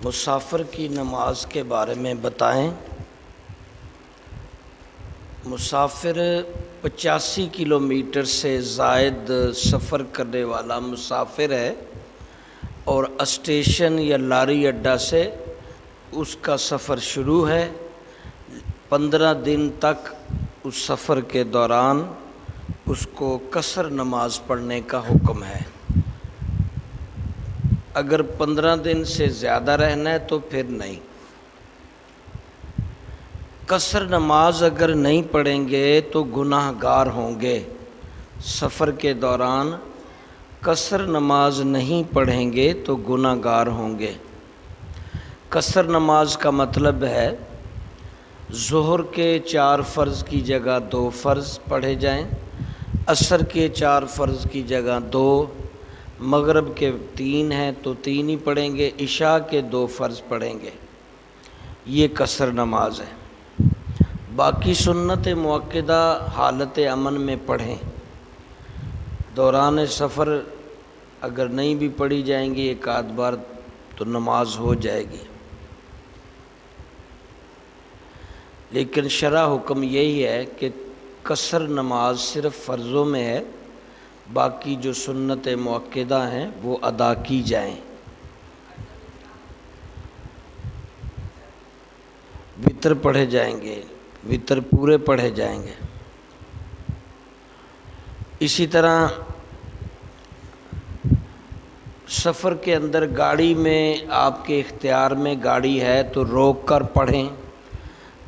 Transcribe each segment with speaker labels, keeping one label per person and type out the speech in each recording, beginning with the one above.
Speaker 1: مسافر کی نماز کے بارے میں بتائیں۔ مسافر 85 کلومیٹر سے زائد سفر کرنے والا مسافر ہے اور اسٹیشن یا لاری اڈہ سے اس کا سفر شروع ہے۔ 15 دن تک اس سفر کے دوران اس کو قصر نماز پڑھنے کا حکم ہے۔ اگر 15 دن سے زیادہ رہنا ہے تو پھر نہیں۔ قصر نماز اگر نہیں پڑھیں گے تو گناہ گار ہوں گے۔ سفر کے دوران قصر نماز نہیں پڑھیں گے تو گناہ گار ہوں گے۔ قصر نماز کا مطلب ہے ظہر کے 4 فرض کی جگہ 2 فرض پڑھے جائیں، عصر کے 4 فرض کی جگہ 2، مغرب کے 3 ہیں تو 3 ہی پڑھیں گے، عشاء کے 2 فرض پڑھیں گے۔ یہ قصر نماز ہے۔ باقی سنت مؤکدہ حالت امن میں پڑھیں۔ دوران سفر اگر نہیں بھی پڑھی جائیں گی ایک آدھ بار تو نماز ہو جائے گی، لیکن شرع حکم یہی ہے کہ قصر نماز صرف فرضوں میں ہے، باقی جو سنت مؤکدہ ہیں وہ ادا کی جائیں۔ وتر پڑھے جائیں گے، وتر پورے پڑھے جائیں گے۔ اسی طرح سفر کے اندر گاڑی میں آپ کے اختیار میں گاڑی ہے تو روک کر پڑھیں۔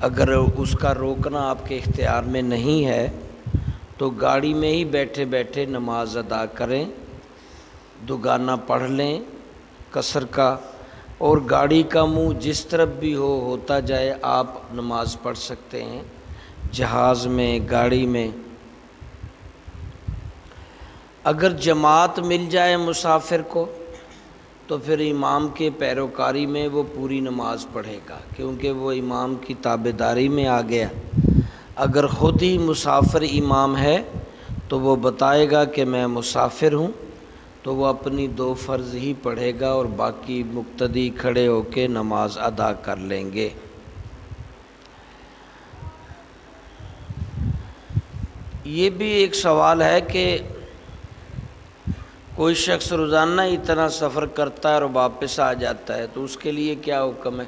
Speaker 1: اگر اس کا روکنا آپ کے اختیار میں نہیں ہے تو گاڑی میں ہی بیٹھے بیٹھے نماز ادا کریں، دوگانہ پڑھ لیں قصر کا، اور گاڑی کا منہ جس طرف بھی ہوتا جائے آپ نماز پڑھ سکتے ہیں، جہاز میں، گاڑی میں۔ اگر جماعت مل جائے مسافر کو تو پھر امام کے پیروکاری میں وہ پوری نماز پڑھے گا، کیونکہ وہ امام کی تابعداری میں آ گیا۔ اگر خود ہی مسافر امام ہے تو وہ بتائے گا کہ میں مسافر ہوں، تو وہ اپنی 2 فرض ہی پڑھے گا اور باقی مقتدی کھڑے ہو کے نماز ادا کر لیں گے۔ یہ بھی ایک سوال ہے کہ کوئی شخص روزانہ اتنا سفر کرتا ہے اور واپس آ جاتا ہے تو اس کے لیے کیا حکم ہے؟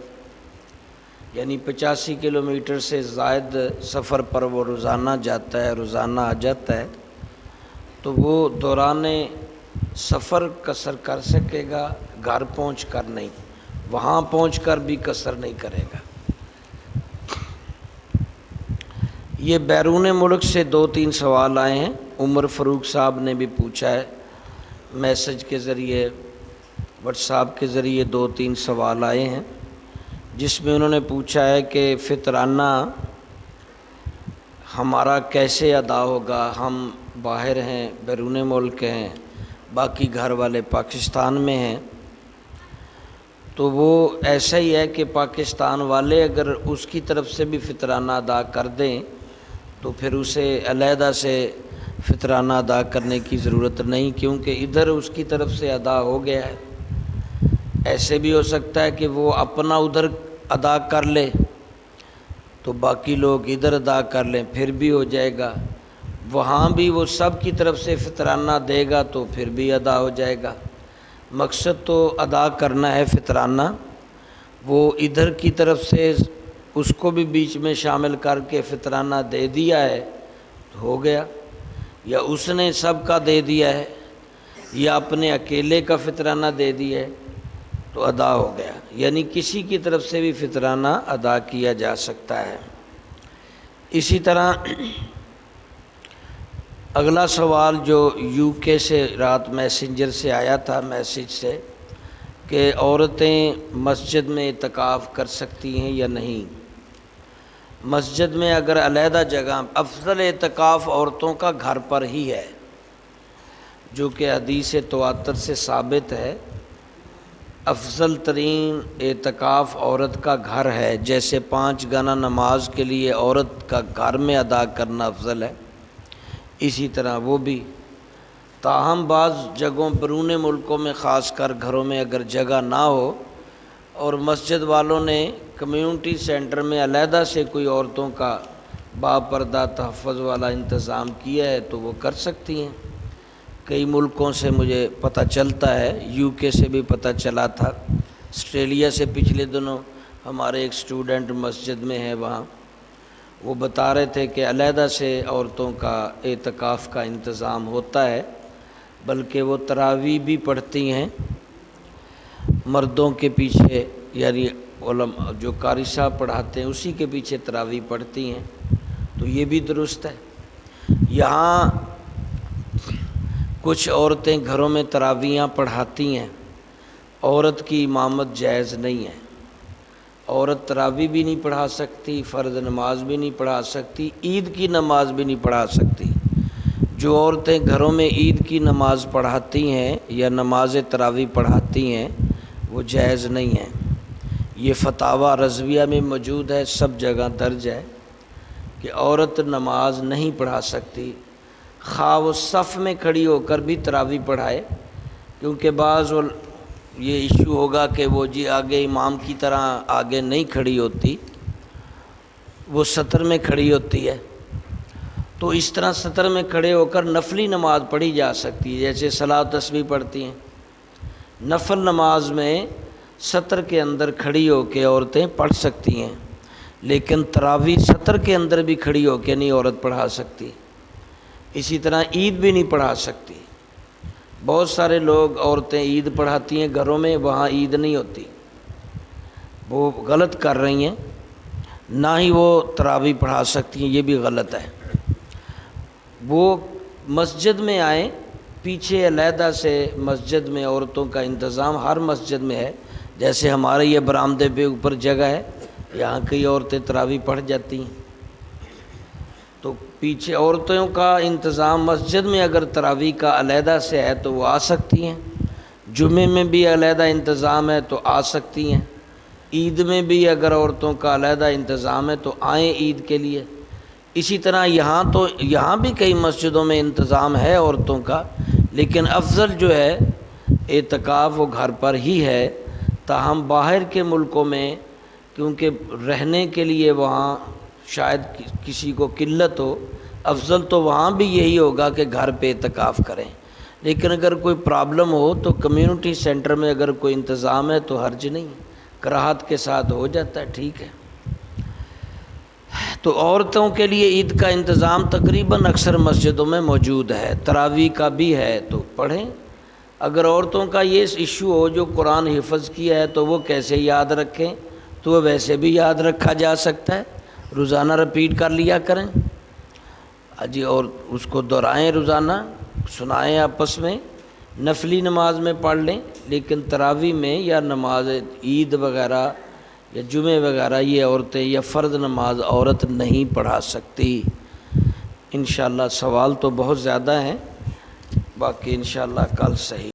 Speaker 1: یعنی 85 کلومیٹر سے زائد سفر پر وہ روزانہ جاتا ہے، روزانہ آ جاتا ہے، تو وہ دوران سفر قصر کر سکے گا، گھر پہنچ کر نہیں، وہاں پہنچ کر بھی قصر نہیں کرے گا۔ یہ بیرون ملک سے 2-3 سوال آئے ہیں۔ عمر فاروق صاحب نے بھی پوچھا ہے، میسج کے ذریعے، واٹس ایپ کے ذریعے 2-3 سوال آئے ہیں، جس میں انہوں نے پوچھا ہے کہ فطرانہ ہمارا کیسے ادا ہوگا؟ ہم باہر ہیں، بیرون ملک ہیں، باقی گھر والے پاکستان میں ہیں، تو وہ ایسا ہی ہے کہ پاکستان والے اگر اس کی طرف سے بھی فطرانہ ادا کر دیں تو پھر اسے علیحدہ سے فطرانہ ادا کرنے کی ضرورت نہیں، کیونکہ ادھر اس کی طرف سے ادا ہو گیا ہے۔ ایسے بھی ہو سکتا ہے کہ وہ اپنا ادھر ادا کر لے تو باقی لوگ ادھر ادا کر لیں، پھر بھی ہو جائے گا۔ وہاں بھی وہ سب کی طرف سے فطرانہ دے گا تو پھر بھی ادا ہو جائے گا۔ مقصد تو ادا کرنا ہے فطرانہ۔ وہ ادھر کی طرف سے اس کو بھی بیچ میں شامل کر کے فطرانہ دے دیا ہے تو ہو گیا، یا اس نے سب کا دے دیا ہے، یا اپنے اکیلے کا فطرانہ دے دیا ہے تو ادا ہو گیا۔ یعنی کسی کی طرف سے بھی فطرانہ ادا کیا جا سکتا ہے۔ اسی طرح اگلا سوال جو UK سے رات میسنجر سے آیا تھا، میسج سے، کہ عورتیں مسجد میں اعتکاف کر سکتی ہیں یا نہیں۔ مسجد میں اگر علیحدہ جگہ، افضل اعتکاف عورتوں کا گھر پر ہی ہے، جو کہ حدیث تواتر سے ثابت ہے۔ افضل ترین اعتکاف عورت کا گھر ہے، جیسے 5 گانا نماز کے لیے عورت کا گھر میں ادا کرنا افضل ہے، اسی طرح وہ بھی۔ تاہم بعض جگہوں بیرون ملکوں میں خاص کر گھروں میں اگر جگہ نہ ہو اور مسجد والوں نے کمیونٹی سینٹر میں علیحدہ سے کوئی عورتوں کا باپردہ تحفظ والا انتظام کیا ہے تو وہ کر سکتی ہیں۔ کئی ملکوں سے مجھے پتہ چلتا ہے، یو کے سے بھی پتہ چلا تھا، آسٹریلیا سے پچھلے دنوں ہمارے ایک اسٹوڈنٹ مسجد میں ہے، وہاں وہ بتا رہے تھے کہ علیحدہ سے عورتوں کا اعتکاف کا انتظام ہوتا ہے، بلکہ وہ تراویح بھی پڑھتی ہیں مردوں کے پیچھے، یعنی علماء جو قاری صاحب پڑھاتے ہیں اسی کے پیچھے تراویح پڑھتی ہیں، تو یہ بھی درست ہے۔ یہاں کچھ عورتیں گھروں میں تراویحاں پڑھاتی ہیں، عورت کی امامت جائز نہیں ہے، عورت تراویح بھی نہیں پڑھا سکتی، فرض نماز بھی نہیں پڑھا سکتی، عید کی نماز بھی نہیں پڑھا سکتی۔ جو عورتیں گھروں میں عید کی نماز پڑھاتی ہیں یا نماز تراویح پڑھاتی ہیں وہ جائز نہیں ہے۔ یہ فتاوی رضویہ میں موجود ہے، سب جگہ درج ہے کہ عورت نماز نہیں پڑھا سکتی، خواہ وہ صف میں کھڑی ہو کر بھی تراویح پڑھائے، کیونکہ بعض یہ ایشو ہوگا کہ وہ جی آگے امام کی طرح آگے نہیں کھڑی ہوتی، وہ سطر میں کھڑی ہوتی ہے، تو اس طرح سطر میں کھڑے ہو کر نفلی نماز پڑھی جا سکتی ہے، جیسے صلاۃ و تسبیح پڑھتی ہیں۔ نفل نماز میں سطر کے اندر کھڑی ہو کے عورتیں پڑھ سکتی ہیں، لیکن تراویح سطر کے اندر بھی کھڑی ہو کے نہیں عورت پڑھا سکتی۔ اسی طرح عید بھی نہیں پڑھا سکتی۔ بہت سارے لوگ عورتیں عید پڑھاتی ہیں گھروں میں، وہاں عید نہیں ہوتی، وہ غلط کر رہی ہیں، نہ ہی وہ تراویح پڑھا سکتی ہیں، یہ بھی غلط ہے۔ وہ مسجد میں آئیں، پیچھے علیحدہ سے مسجد میں عورتوں کا انتظام ہر مسجد میں ہے، جیسے ہمارے یہ برآمدے پہ اوپر جگہ ہے، یہاں کئی عورتیں تراویح پڑھ جاتی ہیں، تو پیچھے عورتوں کا انتظام مسجد میں اگر تراویح کا علیحدہ سے ہے تو وہ آ سکتی ہیں، جمعے میں بھی علیحدہ انتظام ہے تو آ سکتی ہیں، عید میں بھی اگر عورتوں کا علیحدہ انتظام ہے تو آئیں عید کے لیے۔ اسی طرح یہاں بھی کئی مسجدوں میں انتظام ہے عورتوں کا، لیکن افضل جو ہے اعتکاف وہ گھر پر ہی ہے، تاہم باہر کے ملکوں میں کیونکہ رہنے کے لیے وہاں شاید کسی کو قلت ہو، افضل تو وہاں بھی یہی ہوگا کہ گھر پہ اعتکاف کریں، لیکن اگر کوئی پرابلم ہو تو کمیونٹی سینٹر میں اگر کوئی انتظام ہے تو حرج نہیں، کراہت کے ساتھ ہو جاتا ہے، ٹھیک ہے۔ تو عورتوں کے لیے عید کا انتظام تقریباً اکثر مسجدوں میں موجود ہے، تراویح کا بھی ہے تو پڑھیں۔ اگر عورتوں کا یہ ایشو ہو جو قرآن حفظ کیا ہے تو وہ کیسے یاد رکھیں، تو وہ ویسے بھی یاد رکھا جا سکتا ہے، روزانہ رپیٹ کر لیا کریں جی، اور اس کو دہرائیں، روزانہ سنائیں آپس میں، نفلی نماز میں پڑھ لیں، لیکن تراویح میں یا نماز عید وغیرہ یا جمعے وغیرہ یہ عورتیں یا فرض نماز عورت نہیں پڑھا سکتی۔ انشاءاللہ سوال تو بہت زیادہ ہیں، باقی انشاءاللہ کل صحیح